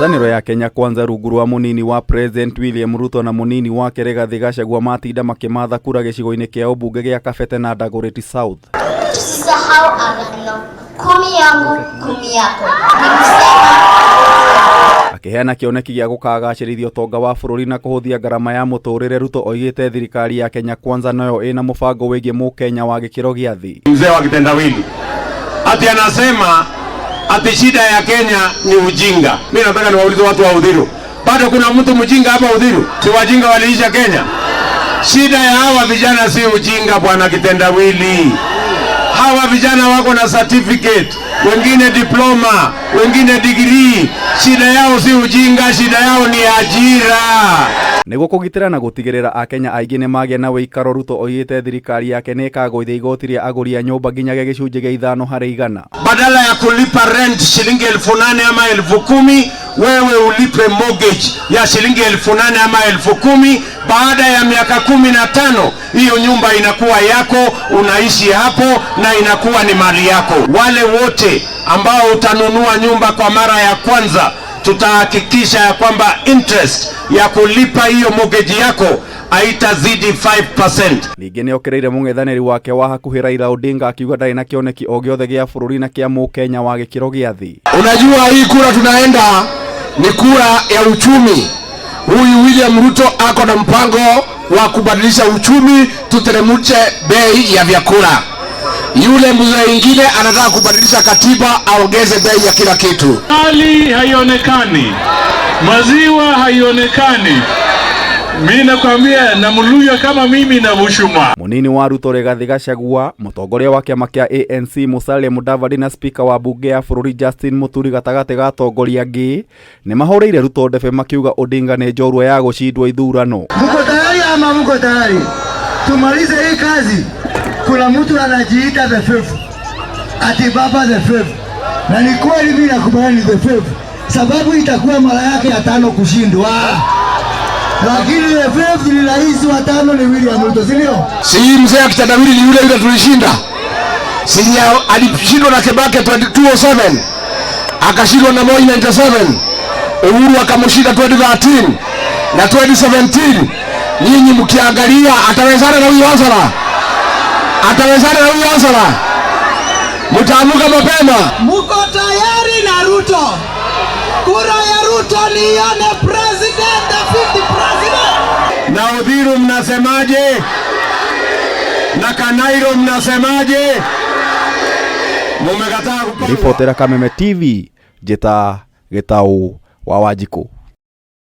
Ngwatanĩro ya Kenya Kwanza rungu rwa munini wa President William Ruto na munini wake Rigathi Gachagua matinda makimatha kura gĩcigo-inĩ kĩa ũmbunge gĩa Kabete na Dagoretti South. Tusisahau agano, 10 yangu 10 yako. Akiheana kĩoneki gĩa gũkagacĩrithia ũtonga wa bũrũri na kũhũthia ngarama ya mũtũrĩre, Ruto oigĩte thirikari ya Kenya Kwanza nayo ĩna mũbango wĩgiĩ mũkenya wa gĩkĩro gĩa thĩ. Mzee wa kitendawili ati anasema ati shida ya Kenya ni ujinga. Mimi nataka niwaulize watu wa Uthiru, bado kuna mtu mjinga hapa Uthiru? Si wajinga waliisha Kenya? Shida ya hawa vijana si ujinga bwana kitendawili. Hawa vijana wako na certificate, wengine diploma, wengine degree. Shida yao si ujinga, shida yao ni ajira. Nĩguo kũgitĩra na gũtigĩrĩra Akenya aingĩ nĩ magĩa na wĩikaro, Ruto oigĩte thirikari yake nĩ ĩkagũithia igoti rĩa agũri a nyũmba nginyagia gĩcunjĩ gĩa 5 harĩ 100. Badala ya kulipa rent shilingi 8,000 ama 10,000, wewe ulipe mortgage ya shilingi 8,000 ama 10,000. Baada ya miaka 15 hiyo nyumba inakuwa yako, unaishi hapo na inakuwa ni mali yako. Wale wote ambao utanunua nyumba kwa mara ya kwanza, tutahakikisha ya kwamba interest ya kulipa hiyo mortgage yako haitazidi 5%. Ningĩ nĩ okereire mũng'ethanĩri wake wa hakuhĩ Raila Odinga akiuga ndarĩ na kĩoneki o gĩothe gĩa bũrũri na kĩa mũkenya wa gĩkĩro gĩa thĩ. Unajua hii kura tunaenda ni kura ya uchumi. Huyu William Ruto ako na mpango wa kubadilisha uchumi, tuteremshe bei ya vyakula. Yule mzee mwingine anataka kubadilisha katiba, aongeze bei ya kila kitu. Hali haionekani, maziwa haionekani. Mimi nakwambia na Muluya kama mimi na Mushuma. Munini wa Ruto Rigathi Gachagua, mũtongoria wa kĩama kĩa ANC Musalia Mudavadi na speaker wa bunge ya bũrũri Justin Muturi gatagatĩ ga atongoria angĩ nĩ mahũrĩire Ruto ndebe makiuga Odinga nĩ njorua ya gũcindwo ithurano. Mko tayari ama mko tayari? Tumalize hii kazi. Kuna mtu anajiita the fifth, ati baba the fifth, na ni kweli mimi nakubaliana ni the fifth, sababu itakuwa mara yake ya 5 kushindwa. Lakini the fifth ni rais wa 5 ni William Ruto, si ndio? Si mzee kitendawili ni yule tulishinda. Si alishindwa na Kibaki 2007, akashindwa na Moi 97, Uhuru akamshinda 2013 na 2017. Nyinyi mkiangalia atawezana na huyu Wasala? Atawezana na huyu Wasala? Mtaamuka mapema. Mko tayari na Ruto? Kura ya Ruto ni yone president, the 50th president. Na Uthiru mnasemaje? Na Kanairo mnasemaje? Mumekataa kupanga. Ripotera Kameme TV, Jeta Getau wa Wanjikũ.